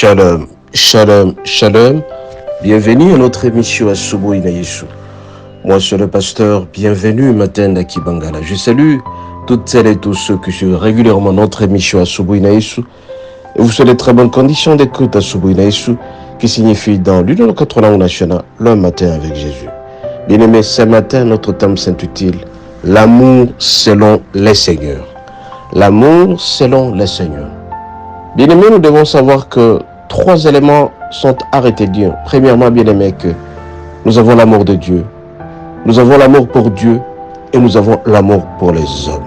Shalom, shalom, shalom. Bienvenue à notre émission à Asubuhi na Yesu. Moi, je suis le pasteur. Bienvenue matin d'Aki Bangala. Je salue toutes celles et tous ceux qui suivent régulièrement notre émission à Asubuhi na Yesu. Et vous souhaitez de très bonnes conditions d'écoute à Asubuhi na Yesu, qui signifie dans l'une de nos 4 langues nationales, le matin avec Jésus. Bien-aimés, ce matin, notre thème s'intitule l'amour selon les seigneurs. L'amour selon les seigneurs. Bien-aimés, nous devons savoir que 3 éléments sont arrêtés de Dieu. Premièrement, bien-aimés, que nous avons l'amour de Dieu, nous avons l'amour pour Dieu et nous avons l'amour pour les hommes.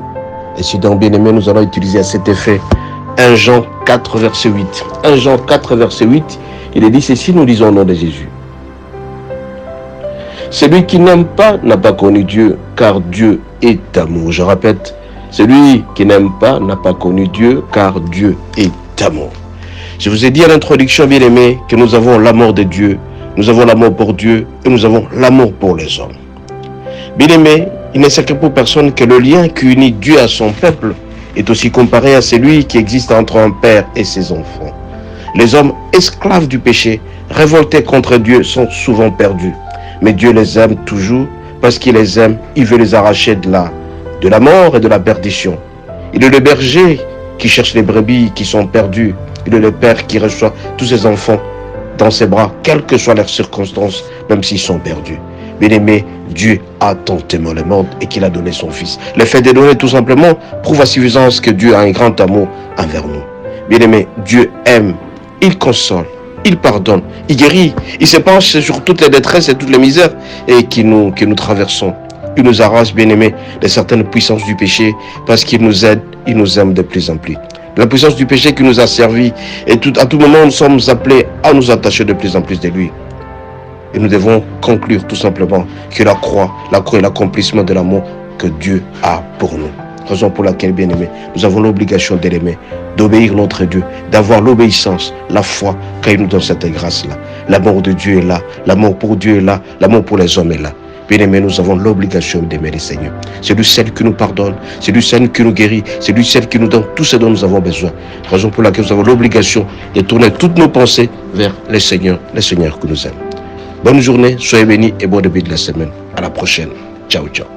Et si donc, bien-aimés, nous allons utiliser à cet effet 1 Jean 4, verset 8. 1 Jean 4, verset 8, il est dit ceci, nous lisons au nom de Jésus. Celui qui n'aime pas n'a pas connu Dieu, car Dieu est amour. Je répète, celui qui n'aime pas n'a pas connu Dieu, car Dieu est amour. Je vous ai dit à l'introduction, bien-aimés, que nous avons l'amour de Dieu, nous avons l'amour pour Dieu et nous avons l'amour pour les hommes. Bien-aimés, il n'est sacré pour personne que le lien qui unit Dieu à son peuple est aussi comparé à celui qui existe entre un père et ses enfants. Les hommes esclaves du péché, révoltés contre Dieu, sont souvent perdus. Mais Dieu les aime toujours parce qu'il les aime, il veut les arracher de la mort et de la perdition. Il est le berger qui cherche les brebis qui sont perdues. Il est le père qui reçoit tous ses enfants dans ses bras, quelles que soient leurs circonstances, même s'ils sont perdus. Bien-aimé, Dieu a tant aimé le monde et qu'il a donné son Fils. Le fait de donner tout simplement prouve à suffisance que Dieu a un grand amour envers nous. Bien-aimé, Dieu aime, il console, il pardonne, il guérit, il se penche sur toutes les détresses et toutes les misères que nous traversons. Il nous arrache, bien-aimés, de certaines puissances du péché parce qu'il nous aide, il nous aime de plus en plus. La puissance du péché qui nous a servi et à tout moment nous sommes appelés à nous attacher de plus en plus de lui. Et nous devons conclure tout simplement que la croix est l'accomplissement de l'amour que Dieu a pour nous. Raison pour laquelle, bien-aimés, nous avons l'obligation de l'aimer, d'obéir notre Dieu, d'avoir l'obéissance, la foi, car il nous donne cette grâce-là. L'amour de Dieu est là, l'amour pour Dieu est là, l'amour pour les hommes est là. Bien-aimés, nous avons l'obligation d'aimer le Seigneur. C'est lui celle qui nous pardonne, c'est lui celle qui nous guérit, c'est lui celle qui nous donne tout ce dont nous avons besoin. Raison pour laquelle nous avons l'obligation de tourner toutes nos pensées vers le Seigneur qui nous aime. Bonne journée, soyez bénis et bon début de la semaine. À la prochaine. Ciao, ciao.